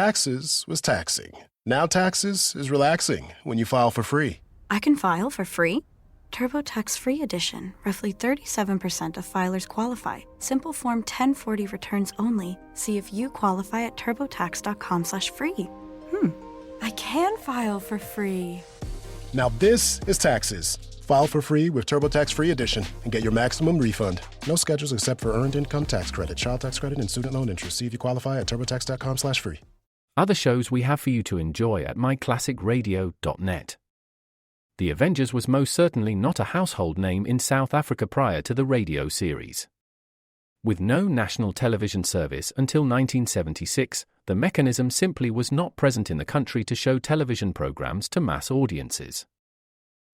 taxes was taxing. Now taxes is relaxing when you file for free. I can file for free? TurboTax Free Edition. Roughly 37% of filers qualify. Simple Form 1040 returns only. See if you qualify at turbotax.com/free. I can file for free. Now this is taxes. File for free with TurboTax Free Edition and get your maximum refund. No schedules except for Earned Income Tax Credit, Child Tax Credit, and Student Loan Interest. See if you qualify at turbotax.com/free. Other shows we have for you to enjoy at myclassicradio.net. The Avengers was most certainly not a household name in South Africa prior to the radio series. With no national television service until 1976, the mechanism simply was not present in the country to show television programs to mass audiences.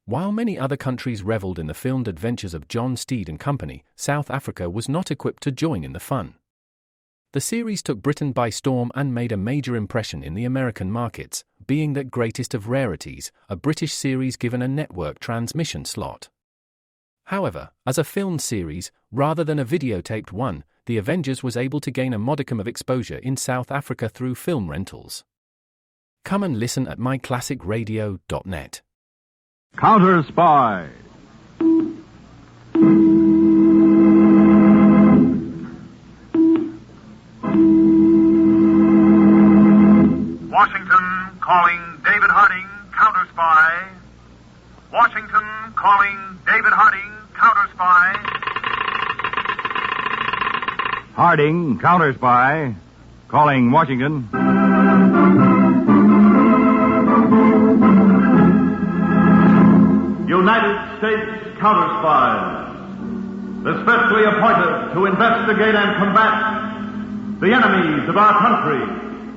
While many other countries reveled in the filmed adventures of John Steed and company, South Africa was not equipped to join in the fun. The series took Britain by storm and made a major impression in the American markets, being the greatest of rarities, a British series given a network transmission slot. However, as a film series, rather than a videotaped one, The Avengers was able to gain a modicum of exposure in South Africa through film rentals. Come and listen at myclassicradio.net. Counter Spy. Washington calling David Harding, Counter Spy. Washington calling David Harding, Counter Spy. Harding, Counter Spy. Calling Washington. United States Counter Spies, especially appointed to investigate and combat the enemies of our country,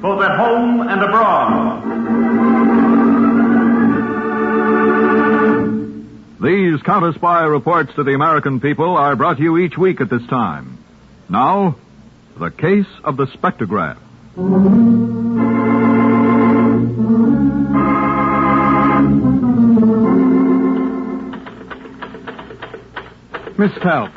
both at home and abroad. These Counter Spy reports to the American people are brought to you each week at this time. Now, the case of the spectrograph. Miss Phelps.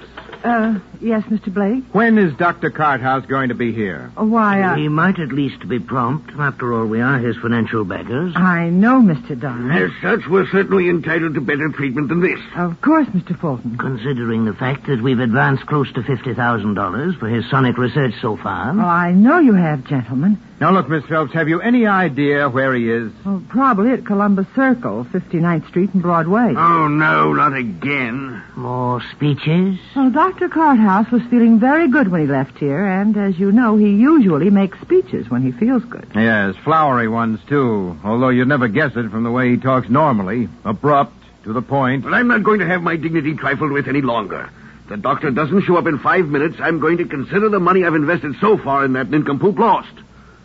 Yes, Mr. Blake? When is Dr. Carthouse going to be here? Why, He might at least be prompt. After all, we are his financial backers. I know, Mr. Don. As such, we're certainly entitled to better treatment than this. Of course, Mr. Fulton. Considering the fact that we've advanced close to $50,000 for his sonic research so far. Oh, I know you have, gentlemen. Now, look, Miss Phelps, have you any idea where he is? Oh, probably at Columbus Circle, 59th Street and Broadway. Oh, no, not again. More speeches? Well, Dr. Carthouse was feeling very good when he left here, and as you know, he usually makes speeches when he feels good. Yes, flowery ones, too. Although you'd never guess it from the way he talks normally. Abrupt, to the point. Well, I'm not going to have my dignity trifled with any longer. If the doctor doesn't show up in 5 minutes, I'm going to consider the money I've invested so far in that nincompoop lost.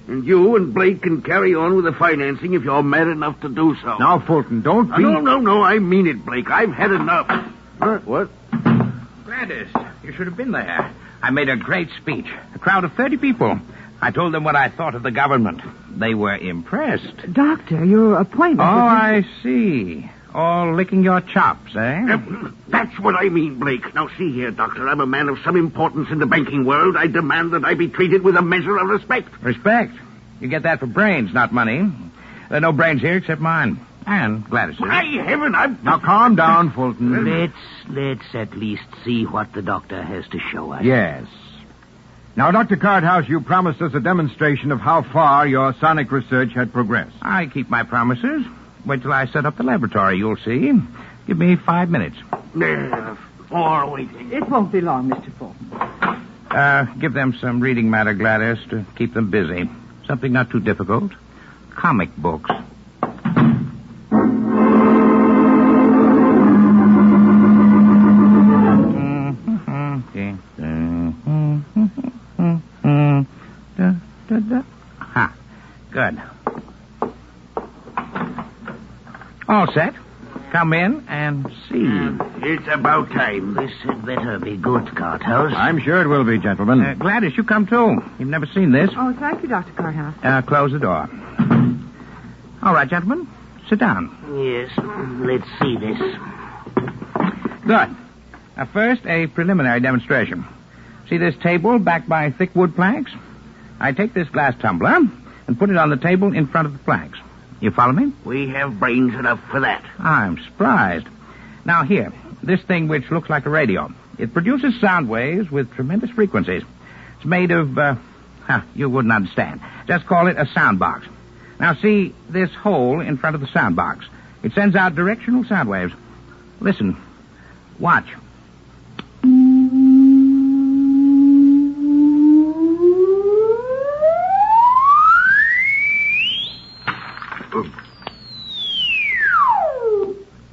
And you and Blake can carry on with the financing if you're mad enough to do so. Now, Fulton, don't be... No, I mean it, Blake. I've had enough. What? Gladys, you should have been there. I made a great speech. A crowd of 30 people. I told them what I thought of the government. They were impressed. Doctor, your appointment... Oh, I see. All licking your chops, eh? That's what I mean, Blake. Now, see here, Doctor. I'm a man of some importance in the banking world. I demand that I be treated with a measure of respect. Respect? You get that for brains, not money. There are no brains here except mine. And Gladys'. My heaven, Now, calm down, Fulton. Let's at least see what the doctor has to show us. Yes. Now, Dr. Carthouse, you promised us a demonstration of how far your sonic research had progressed. I keep my promises. Wait till I set up the laboratory, you'll see. Give me 5 minutes. Or waiting. It won't be long, Mr. Fulton. Give them some reading matter, Gladys, to keep them busy. Something not too difficult. Comic books. Ha. Good. All set. Come in and see. It's about time. This had better be good, Carthouse. I'm sure it will be, gentlemen. Gladys, you come too. You've never seen this. Oh, thank you, Dr. Carthouse. Close the door. All right, gentlemen. Sit down. Yes, let's see this. Good. First, a preliminary demonstration. See this table backed by thick wood planks? I take this glass tumbler, and put it on the table in front of the planks. You follow me? We have brains enough for that. I'm surprised. Now here, this thing which looks like a radio. It produces sound waves with tremendous frequencies. It's made of, you wouldn't understand. Just call it a sound box. Now see this hole in front of the sound box. It sends out directional sound waves. Listen. Watch.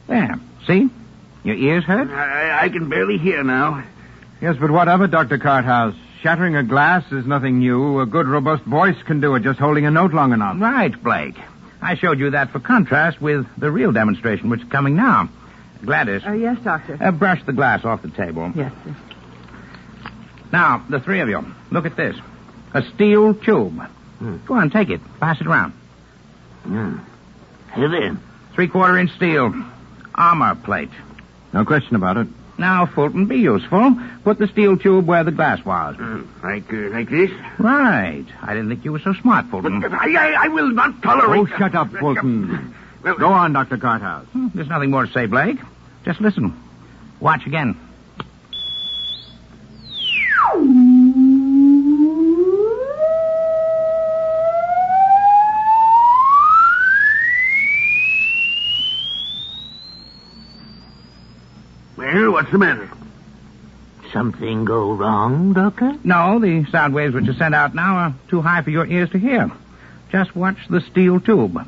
There. See? Your ears hurt? I can barely hear now. Yes, but what of it, Dr. Carthouse? Shattering a glass is nothing new. A good, robust voice can do it just holding a note long enough. Right, Blake. I showed you that for contrast with the real demonstration, which is coming now. Gladys. Yes, Doctor. Brush the glass off the table. Yes. Now, the three of you, look at this. A steel tube. Go on, take it. Pass it around. Here then. 3/4-inch steel. Armor plate. No question about it. Now, Fulton, be useful. Put the steel tube where the glass was. Like this? Right. I didn't think you were so smart, Fulton. But I will not tolerate... Oh, shut up, Fulton. Go on, Dr. Carthouse. There's nothing more to say, Blake. Just listen. Watch again. Well, what's the matter? Something go wrong, Doctor? No, the sound waves which are sent out now are too high for your ears to hear. Just watch the steel tube.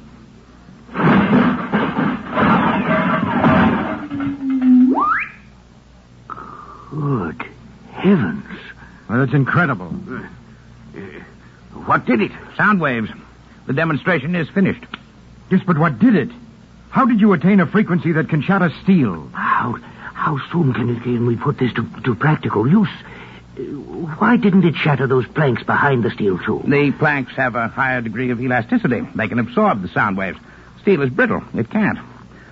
Good heavens. Well, that's incredible. What did it? Sound waves. The demonstration is finished. Yes, but what did it? How did you attain a frequency that can shatter steel? How soon can we put this to practical use? Why didn't it shatter those planks behind the steel tube? The planks have a higher degree of elasticity. They can absorb the sound waves. Steel is brittle. It can't.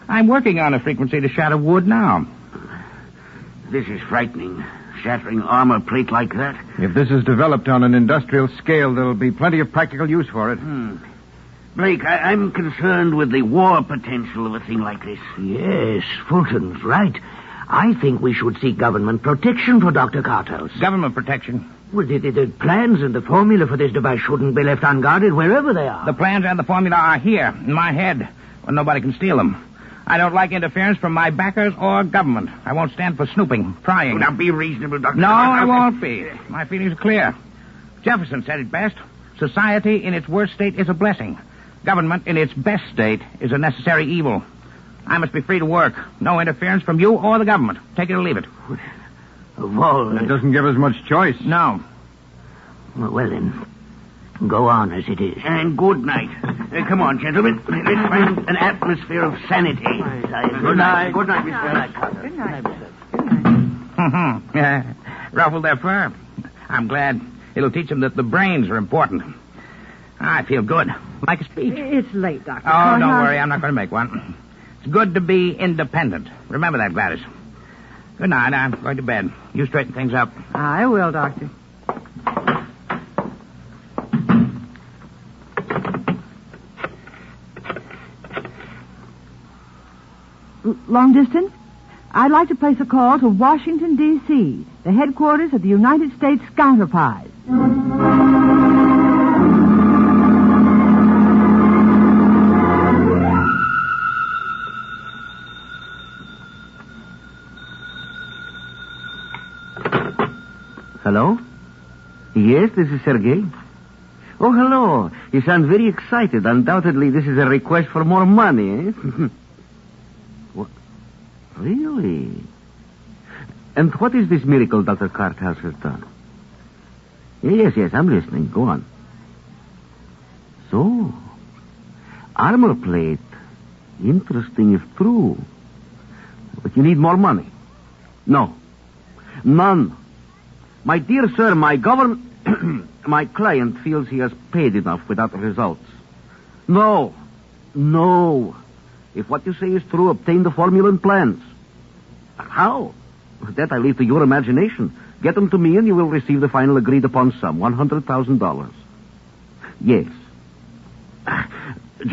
I'm working on a frequency to shatter wood now. This is frightening. Shattering armor plate like that. If this is developed on an industrial scale, there'll be plenty of practical use for it. Blake, I'm concerned with the war potential of a thing like this. Yes, Fulton's right. I think we should seek government protection for Dr. Carthouse. Government protection? Well, the plans and the formula for this device shouldn't be left unguarded wherever they are. The plans and the formula are here, in my head, where nobody can steal them. I don't like interference from my backers or government. I won't stand for snooping, prying. Now, be reasonable, Dr. No, Carthouse. I won't be. My feelings are clear. Jefferson said it best. Society in its worst state is a blessing. Government in its best state is a necessary evil. I must be free to work. No interference from you or the government. Take it or leave it. That doesn't give us much choice. No. Well, then, go on as it is. And good night. Come on, gentlemen. Let's find an atmosphere of sanity. Good night. Good night, Mr. Carter. Good night. Yeah. Ruffle their fur. I'm glad. It'll teach them that the brains are important. I feel good. Like a speech. It's late, Doctor. Oh, don't worry. I'm not going to make one. It's good to be independent. Remember that, Gladys. Good night. I'm going to bed. You straighten things up. I will, Doctor. Long distance? I'd like to place a call to Washington, D.C., the headquarters of the United States Scouter Prize. Hello? Yes, this is Sergei. Oh, hello. You sound very excited. Undoubtedly, this is a request for more money, eh? What? Really? And what is this miracle Dr. Carthouse has done? Yes, I'm listening. Go on. So, armor plate. Interesting if true. But you need more money. No. None. My dear sir, my my client feels he has paid enough without results. No. If what you say is true, obtain the formula and plans. How? That I leave to your imagination. Get them to me and you will receive the final agreed upon sum, $100,000. Yes.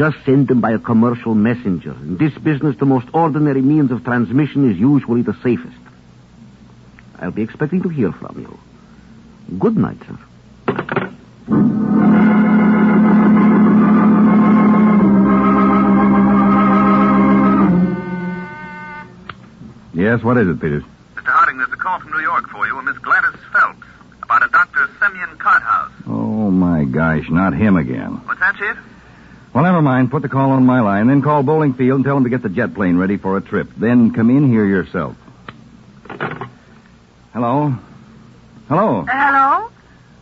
just send them by a commercial messenger. In this business, the most ordinary means of transmission is usually the safest. I'll be expecting to hear from you. Good night, sir. Yes, what is it, Peters? Mr. Harding, there's a call from New York for you, a Miss Gladys Phelps, about a Dr. Semyon Carthouse. Oh, my gosh, not him again. What's that, Chief? Well, never mind. Put the call on my line, then call Bowling Field and tell them to get the jet plane ready for a trip. Then come in here yourself. Hello? Hello? Hello?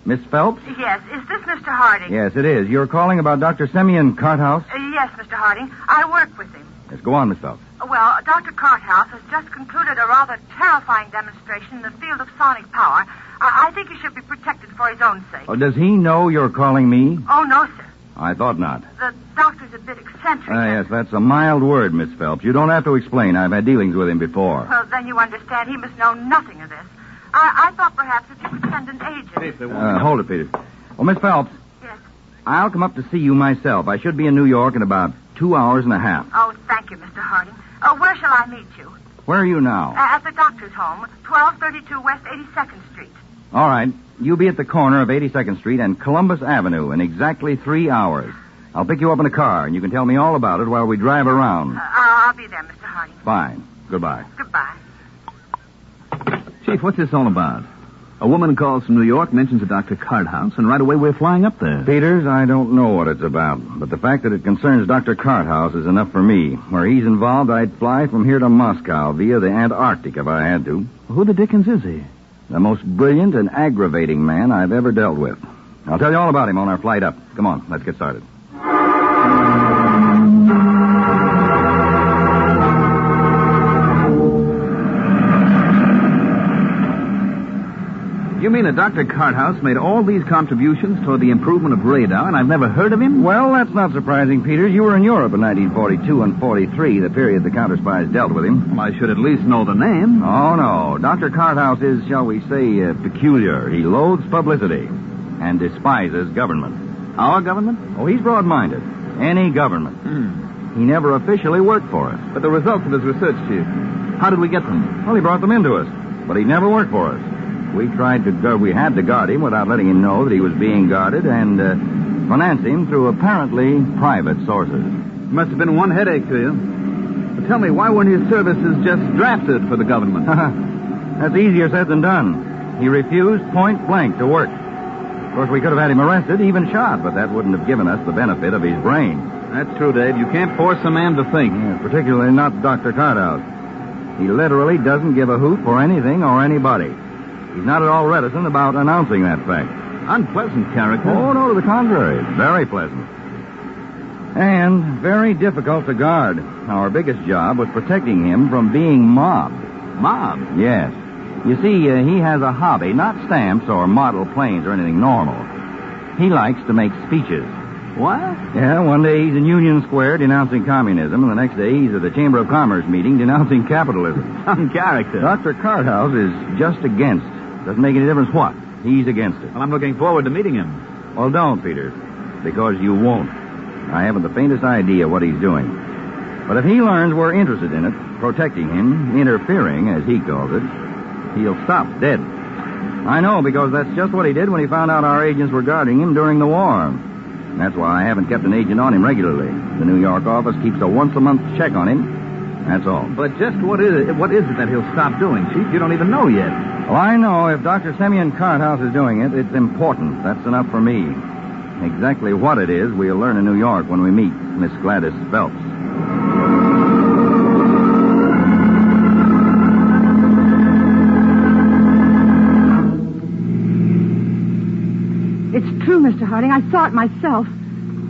Miss Phelps? Yes. Is this Mr. Harding? Yes, it is. You're calling about Dr. Semyon Carthouse? Yes, Mr. Harding. I work with him. Yes, go on, Miss Phelps. Well, Dr. Carthouse has just concluded a rather terrifying demonstration in the field of sonic power. I think he should be protected for his own sake. Oh, does he know you're calling me? Oh, no, sir. I thought not. The doctor's a bit eccentric. Yes, that's a mild word, Miss Phelps. You don't have to explain. I've had dealings with him before. Well, then you understand he must know nothing of this. I thought perhaps that you could send an agent. Hold it, Peter. Well, Miss Phelps. Yes. I'll come up to see you myself. I should be in New York in about 2 hours and a half. Oh, thank you, Mr. Harding. Where shall I meet you? Where are you now? At the doctor's home, 1232 West 82nd Street. All right. You be at the corner of 82nd Street and Columbus Avenue in exactly 3 hours. I'll pick you up in a car, and you can tell me all about it while we drive around. I'll be there, Mr. Harding. Fine. Goodbye. Goodbye. Chief, what's this all about? A woman calls from New York, mentions a Dr. Carthouse, and right away we're flying up there. Peters, I don't know what it's about, but the fact that it concerns Dr. Carthouse is enough for me. Where he's involved, I'd fly from here to Moscow via the Antarctic if I had to. Who the dickens is he? The most brilliant and aggravating man I've ever dealt with. I'll tell you all about him on our flight up. Come on, let's get started. You mean that Dr. Carthouse made all these contributions toward the improvement of radar, and I've never heard of him? Well, that's not surprising, Peters. You were in Europe in 1942 and 43, the period the counter spies dealt with him. Well, I should at least know the name. Oh, no. Dr. Carthouse is, shall we say, peculiar. He loathes publicity and despises government. Our government? Oh, he's broad-minded. Any government. He never officially worked for us. But the results of his research, Chief, how did we get them? Well, he brought them into us, but he never worked for us. We had to guard him without letting him know that he was being guarded and finance him through apparently private sources. Must have been one headache to you. But tell me, why weren't his services just drafted for the government? That's easier said than done. He refused point blank to work. Of course, we could have had him arrested, even shot, but that wouldn't have given us the benefit of his brain. That's true, Dave. You can't force a man to think. Yeah, particularly not Dr. Carthouse. He literally doesn't give a hoot for anything or anybody. He's not at all reticent about announcing that fact. Unpleasant character. Oh, no, to the contrary. Very pleasant. And very difficult to guard. Our biggest job was protecting him from being mobbed. Mobbed? Yes. You see, he has a hobby, not stamps or model planes or anything normal. He likes to make speeches. What? Yeah, one day he's in Union Square denouncing communism, and the next day he's at the Chamber of Commerce meeting denouncing capitalism. Some character. Dr. Carthouse is just against. Doesn't make any difference what. He's against it. Well, I'm looking forward to meeting him. Well, don't, Peters, because you won't. I haven't the faintest idea what he's doing. But if he learns we're interested in it, protecting him, interfering, as he calls it, he'll stop dead. I know, because that's just what he did when he found out our agents were guarding him during the war. That's why I haven't kept an agent on him regularly. The New York office keeps a once-a-month check on him. That's all. But just what is it that he'll stop doing, Chief? You don't even know yet. Well, I know if Dr. Semyon Carthouse is doing it, it's important. That's enough for me. Exactly what it is, we'll learn in New York when we meet Miss Gladys Phelps. It's true, Mr. Harding. I saw it myself.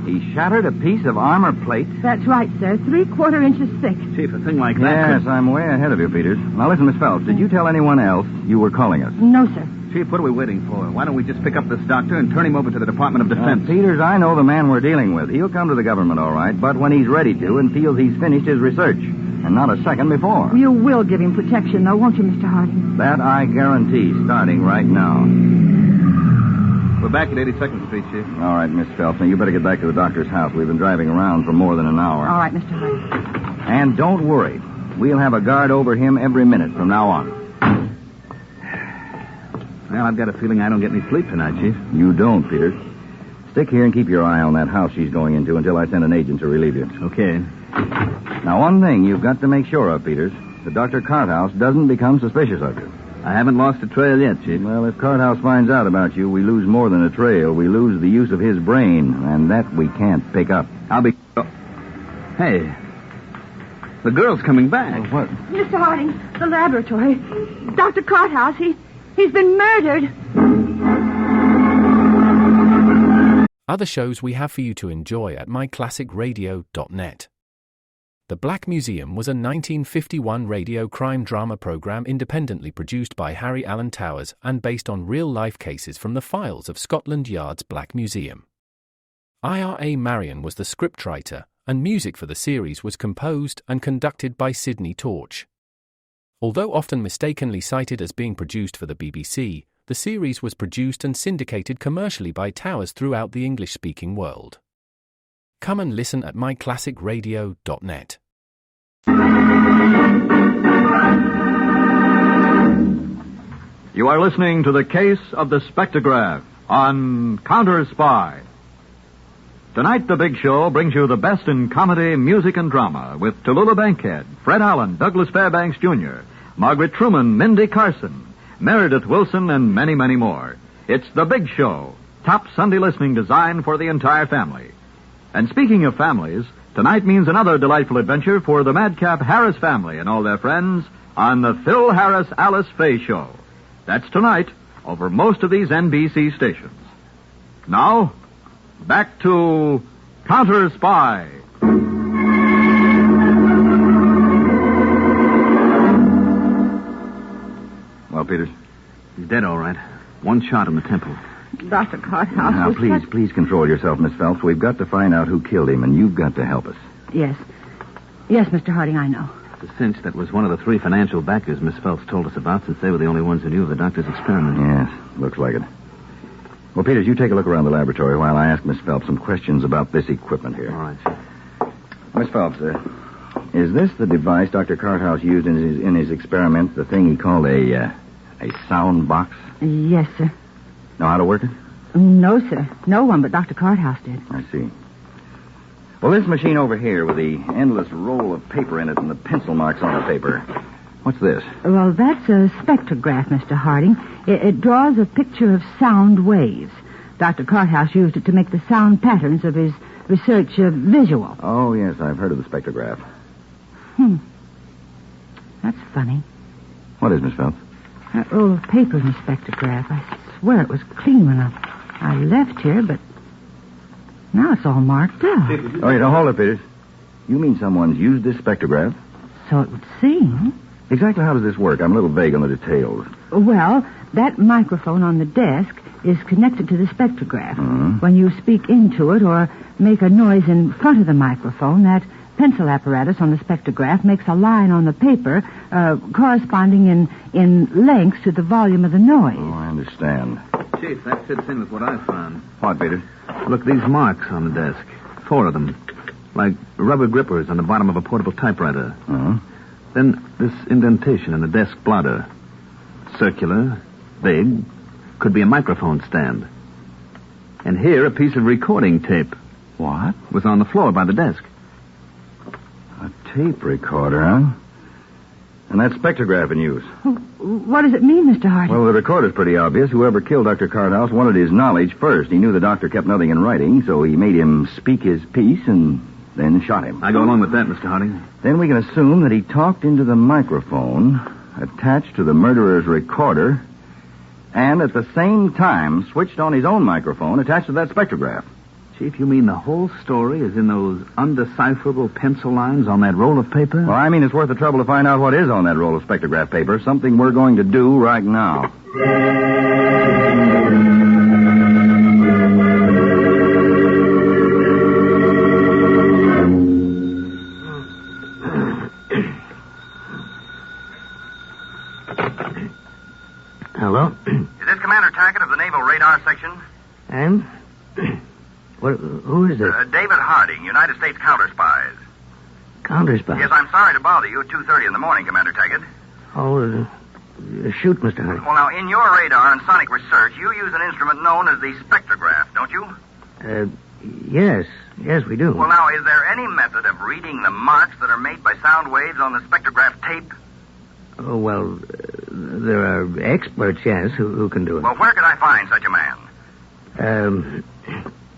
He shattered a piece of armor plate? That's right, sir. 3/4 inches thick. Chief, a thing like that... Yes, I'm way ahead of you, Peters. Now, listen, Miss Phelps, did you tell anyone else you were calling us? No, sir. Chief, what are we waiting for? Why don't we just pick up this doctor and turn him over to the Department of Defense? Peters, I know the man we're dealing with. He'll come to the government, all right, but when he's ready to and feels he's finished his research, and not a second before. You will give him protection, though, won't you, Mr. Harding? That I guarantee, starting right now. We're back at 82nd Street, Chief. All right, Miss Phelps. Now, you better get back to the doctor's house. We've been driving around for more than an hour. All right, Mr. Harding. And don't worry. We'll have a guard over him every minute from now on. Well, I've got a feeling I don't get any sleep tonight, Chief. You don't, Peters. Stick here and keep your eye on that house she's going into until I send an agent to relieve you. Okay. Now, one thing you've got to make sure of, Peters, that Dr. Carthouse doesn't become suspicious of you. I haven't lost a trail yet, Chief. Well, if Carthouse finds out about you, we lose more than a trail. We lose the use of his brain, and that we can't pick up. I'll be... Hey, the girl's coming back. What? Mr. Harding, the laboratory. Dr. Carthouse, he's been murdered. Other shows we have for you to enjoy at myclassicradio.net. The Black Museum was a 1951 radio crime drama program independently produced by Harry Alan Towers and based on real-life cases from the files of Scotland Yard's Black Museum. Ira Marion was the scriptwriter, and music for the series was composed and conducted by Sidney Torch. Although often mistakenly cited as being produced for the BBC, the series was produced and syndicated commercially by Towers throughout the English-speaking world. Come and listen at myclassicradio.net. You are listening to the Case of the Spectrograph on Counter Spy. Tonight, The Big Show brings you the best in comedy, music, and drama with Tallulah Bankhead, Fred Allen, Douglas Fairbanks Jr., Margaret Truman, Mindy Carson, Meredith Wilson, and many, many more. It's The Big Show, top Sunday listening designed for the entire family. And speaking of families, tonight means another delightful adventure for the Madcap Harris family and all their friends on the Phil Harris-Alice Faye Show. That's tonight over most of these NBC stations. Now, back to Counter Spy. Well, Peters? He's dead, all right. One shot in the temple. Dr. Carthouse Now, was please control yourself, Miss Phelps. We've got to find out who killed him, and you've got to help us. Yes. Yes, Mr. Harding, I know. It's a cinch that was one of the three financial backers Miss Phelps told us about, since they were the only ones who knew of the doctor's experiment. Yes, looks like it. Well, Peters, you take a look around the laboratory while I ask Miss Phelps some questions about this equipment here. All right. Miss Phelps, is this the device Dr. Carthouse used in his experiment, the thing he called a sound box? Yes, sir. Know how to work it? No, sir. No one but Dr. Carthouse did. I see. Well, this machine over here with the endless roll of paper in it and the pencil marks on the paper, what's this? Well, that's a spectrograph, Mr. Harding. It draws a picture of sound waves. Dr. Carthouse used it to make the sound patterns of his research visual. Oh, yes, I've heard of the spectrograph. That's funny. What is, Miss Phelps? That roll of paper in the spectrograph. I swear it was clean when I left here, but now it's all marked up. Oh, now hold it, Peters. You mean someone's used this spectrograph? So it would seem. Exactly how does this work? I'm a little vague on the details. Well, that microphone on the desk is connected to the spectrograph. Mm-hmm. When you speak into it or make a noise in front of the microphone, that pencil apparatus on the spectrograph makes a line on the paper corresponding in length to the volume of the noise. Oh, I understand. Chief, that fits in with what I found. What, Peters? Look, these marks on the desk. 4 of them. Like rubber grippers on the bottom of a portable typewriter. Uh-huh. Then this indentation in the desk blotter. Circular, big, could be a microphone stand. And here, a piece of recording tape. What? Was on the floor by the desk. A tape recorder, huh? And that spectrograph in use. What does it mean, Mr. Harding? Well, the recorder's pretty obvious. Whoever killed Dr. Carthouse wanted his knowledge first. He knew the doctor kept nothing in writing, so he made him speak his piece and then shot him. I go along with that, Mr. Harding. Then we can assume that he talked into the microphone attached to the murderer's recorder and at the same time switched on his own microphone attached to that spectrograph. Chief, you mean the whole story is in those undecipherable pencil lines on that roll of paper? Well, I mean it's worth the trouble to find out what is on that roll of spectrograph paper, something we're going to do right now. Hello? Is this Commander Tackett of the Naval Radar Section? Who is this? David Harding, United States Counter Spies. Counter Spies? Yes, I'm sorry to bother you at 2:30 in the morning, Commander Taggart. Oh, shoot, Mr. Harding. Well, now, in your radar and sonic research, you use an instrument known as the spectrograph, don't you? Yes. Yes, we do. Well, now, is there any method of reading the marks that are made by sound waves on the spectrograph tape? Oh, well, there are experts, yes, who can do it. Well, where could I find such a man?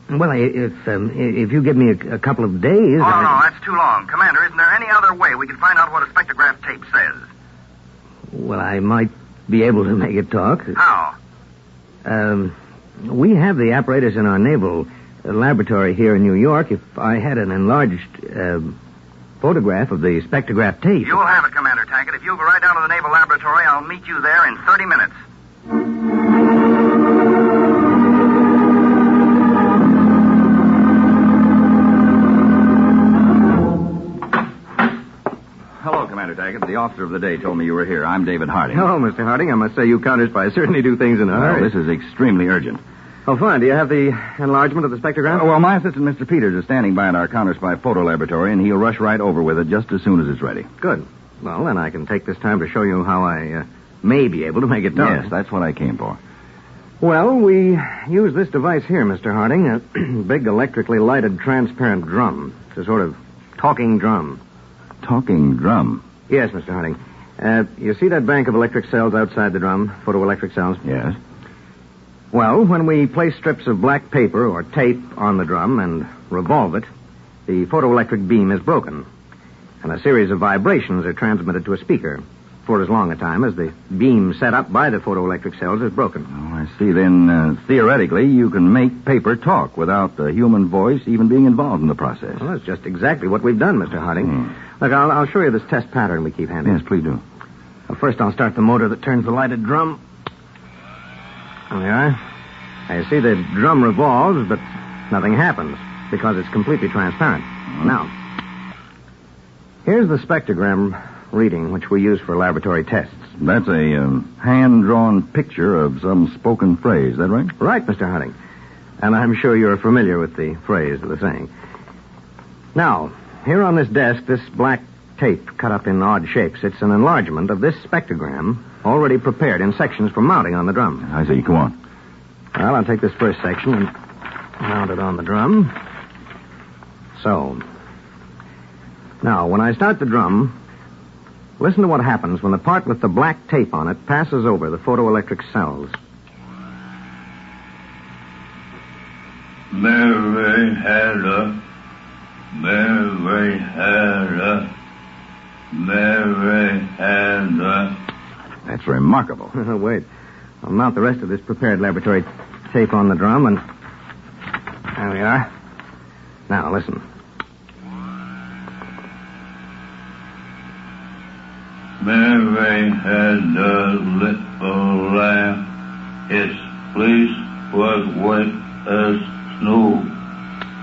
Well, if you give me a couple of days... Oh, no, that's too long. Commander, isn't there any other way we could find out what a spectrograph tape says? Well, I might be able to make it talk. How? We have the apparatus in our naval laboratory here in New York. If I had an enlarged photograph of the spectrograph tape... You'll have it, Commander Taggart. If you'll go right down to the naval laboratory, I'll meet you there in 30 minutes. Hello, Commander Taggart. The officer of the day told me you were here. I'm David Harding. Hello, Mr. Harding. I must say you counter spies certainly do things in a hurry. Well, this is extremely urgent. Oh, fine. Do you have the enlargement of the spectrograph? Well, my assistant, Mr. Peters, is standing by at our counter spy photo laboratory, and he'll rush right over with it just as soon as it's ready. Good. Well, then I can take this time to show you how I may be able to make it talk. Yes, that's what I came for. Well, we use this device here, Mr. Harding, a big electrically lighted transparent drum. It's a sort of talking drum. Talking drum? Yes, Mr. Harding. You see that bank of electric cells outside the drum? Photoelectric cells? Yes. Well, when we place strips of black paper or tape on the drum and revolve it, the photoelectric beam is broken, and a series of vibrations are transmitted to a speaker for as long a time as the beam set up by the photoelectric cells is broken. Oh, I see. Then, theoretically, you can make paper talk without the human voice even being involved in the process. Well, that's just exactly what we've done, Mr. Harding. Look, I'll show you this test pattern we keep handy. Yes, please do. Well, first, I'll start the motor that turns the lighted drum. There we are. I see the drum revolves, but nothing happens because it's completely transparent. Now, here's the spectrogram reading, which we use for laboratory tests. That's a hand-drawn picture of some spoken phrase. Is that right? Right, Mr. Harding. And I'm sure you're familiar with the phrase of the saying. Now, here on this desk, this black tape cut up in odd shapes, it's an enlargement of this spectrogram already prepared in sections for mounting on the drum. I see. Go on. Well, I'll take this first section and mount it on the drum. So. Now, when I start the drum, listen to what happens when the part with the black tape on it passes over the photoelectric cells. Mary Hannah, Mary Hannah, Mary Hannah. That's remarkable. Wait. I'll mount the rest of this prepared laboratory tape on the drum, and there we are. Now, listen. Mary had a little lamb. His fleece was white as snow.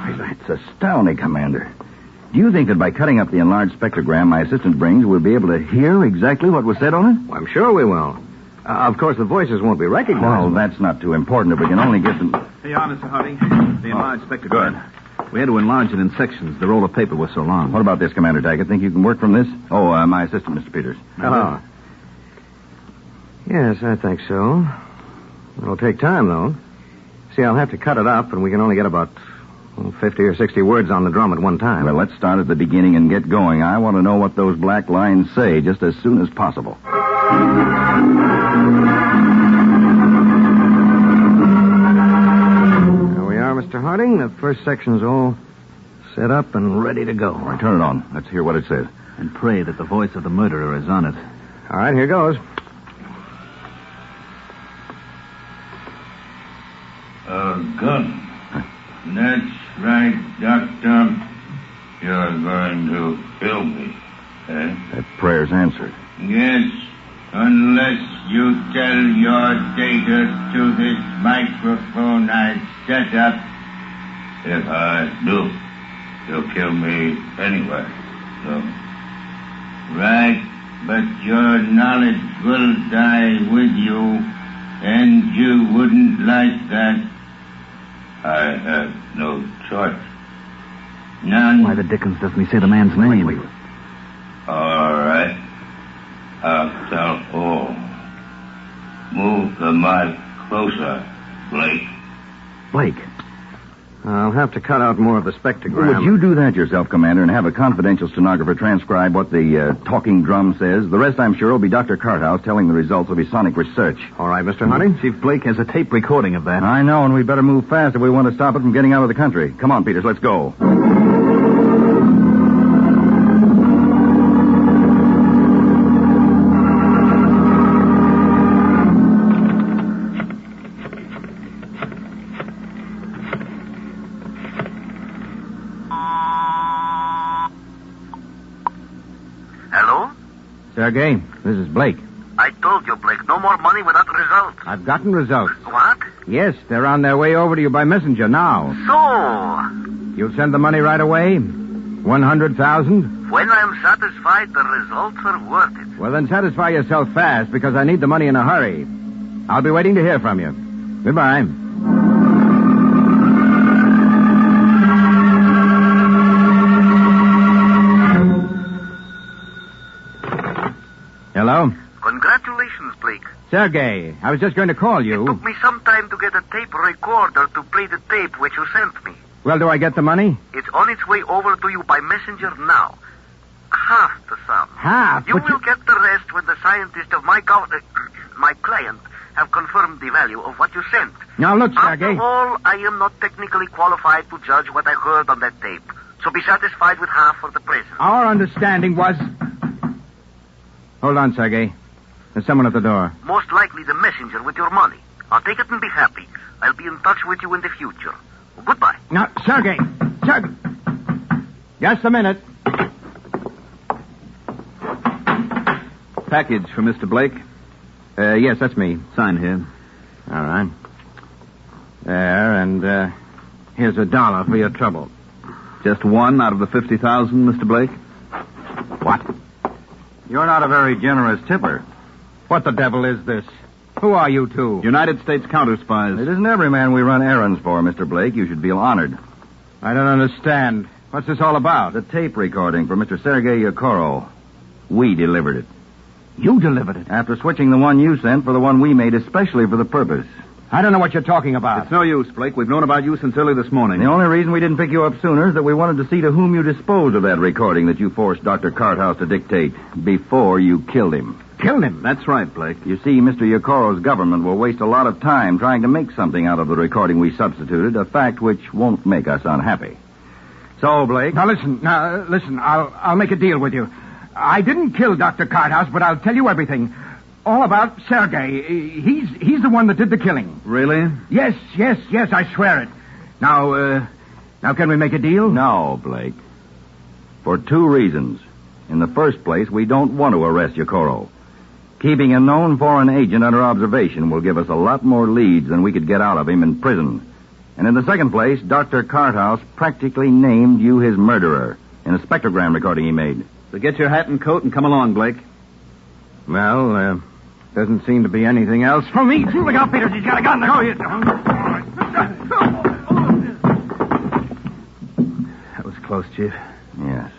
Why, that's astounding, Commander. Do you think that by cutting up the enlarged spectrogram my assistant brings, we'll be able to hear exactly what was said on it? Well, I'm sure we will. Of course, the voices won't be recognized. Well, that's not too important if we can only get them... Here you are, Mr. Harding. The enlarged spectrogram. Good. We had to enlarge it in sections. The roll of paper was so long. What about this, Commander Taggart? Think you can work from this? Oh, my assistant, Mr. Peters. Oh. Yes, I think so. It'll take time, though. See, I'll have to cut it up, and we can only get about 50 or 60 words on the drum at one time. Well, let's start at the beginning and get going. I want to know what those black lines say just as soon as possible. There we are, Mr. Harding. The first section's all set up and ready to go. All right, turn it on. Let's hear what it says. And pray that the voice of the murderer is on it. All right, here goes. A gun. That's right, Doctor. You're going to kill me, eh? That prayer's answered. Yes, unless you tell your data to this microphone I set up. If I do, you'll kill me anyway. So, right, but your knowledge will die with you, and you wouldn't like that. I have no choice. None? Why the dickens doesn't he say the man's name? Wait. All right. I'll tell all. Move the mic closer, Blake. Blake. I'll have to cut out more of the spectrogram. Would you do that yourself, Commander, and have a confidential stenographer transcribe what the talking drum says? The rest, I'm sure, will be Dr. Carthouse telling the results of his sonic research. All right, Mr. Honey. Chief Blake has a tape recording of that. I know, and we'd better move fast if we want to stop it from getting out of the country. Come on, Peters, let's go. Sergei, this is Blake. I told you, Blake, no more money without results. I've gotten results. What? Yes, they're on their way over to you by messenger now. So? You'll send the money right away? 100,000? When I'm satisfied the results are worth it. Well, then satisfy yourself fast, because I need the money in a hurry. I'll be waiting to hear from you. Goodbye. Hello? Congratulations, Blake. Sergei, I was just going to call you. It took me some time to get a tape recorder to play the tape which you sent me. Well, do I get the money? It's on its way over to you by messenger now. Half the sum. Half? You will get the rest when the scientists of my client have confirmed the value of what you sent. Now, look, Sergei. After all, I am not technically qualified to judge what I heard on that tape. So be satisfied with half for the present. Our understanding was... Hold on, Sergei. There's someone at the door. Most likely the messenger with your money. I'll take it and be happy. I'll be in touch with you in the future. Well, goodbye. Now, Sergei! Sergei! Just a minute. Package for Mr. Blake. Yes, that's me. Sign here. All right. There, and here's $1 for your trouble. Just one out of the 50,000, Mr. Blake? What? You're not a very generous tipper. What the devil is this? Who are you two? United States counter-spies. It isn't every man we run errands for, Mr. Blake. You should feel honored. I don't understand. What's this all about? The tape recording for Mr. Sergei Yekoro. We delivered it. You delivered it? After switching the one you sent for the one we made especially for the purpose. I don't know what you're talking about. It's no use, Blake. We've known about you since early this morning. The only reason we didn't pick you up sooner is that we wanted to see to whom you disposed of that recording that you forced Dr. Carthouse to dictate before you killed him. Killed him? That's right, Blake. You see, Mr. Yekoro's government will waste a lot of time trying to make something out of the recording we substituted, a fact which won't make us unhappy. So, Blake... Now, listen. I'll make a deal with you. I didn't kill Dr. Carthouse, but I'll tell you everything. All about Sergei. He's the one that did the killing. Really? Yes, I swear it. Now can we make a deal? No, Blake. For two reasons. In the first place, we don't want to arrest Yekoro. Keeping a known foreign agent under observation will give us a lot more leads than we could get out of him in prison. And in the second place, Dr. Carthouse practically named you his murderer in a spectrogram recording he made. So get your hat and coat and come along, Blake. Well, doesn't seem to be anything else for me. Look out, Peters. He's got a gun. Oh, That was close, Chief. Yes.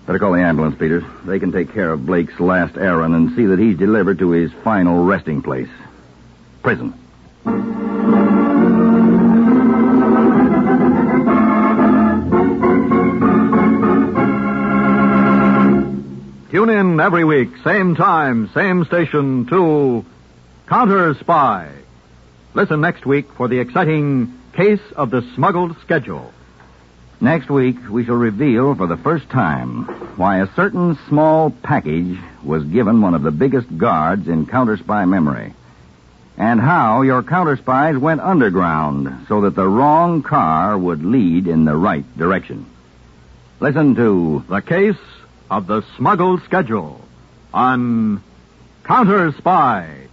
Better call the ambulance, Peters. They can take care of Blake's last errand and see that he's delivered to his final resting place. Prison. Tune in every week, same time, same station, to Counter Spy. Listen next week for the exciting Case of the Smuggled Schedule. Next week, we shall reveal for the first time why a certain small package was given one of the biggest guards in Counter Spy memory, and how your counter spies went underground so that the wrong car would lead in the right direction. Listen to The Case of the Smuggled Schedule on Counter Spy.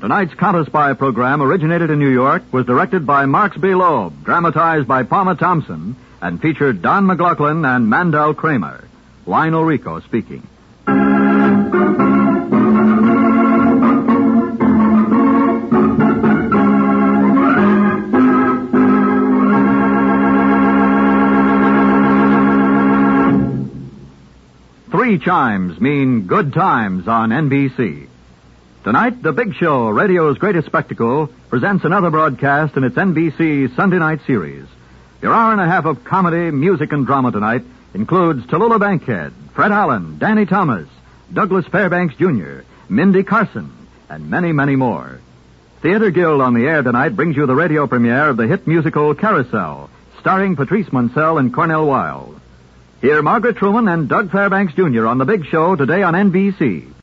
Tonight's Counter Spy program originated in New York, was directed by Marks B. Loeb, dramatized by Palmer Thompson, and featured Don McLaughlin and Mandel Kramer. Lionel Rico speaking. 3 chimes mean good times on NBC. Tonight, The Big Show, radio's greatest spectacle, presents another broadcast in its NBC Sunday night series. Your hour and a half of comedy, music, and drama tonight includes Tallulah Bankhead, Fred Allen, Danny Thomas, Douglas Fairbanks Jr., Mindy Carson, and many, many more. Theater Guild on the air tonight brings you the radio premiere of the hit musical Carousel, starring Patrice Munsell and Cornel Wilde. Hear Margaret Truman and Doug Fairbanks Jr. on The Big Show today on NBC.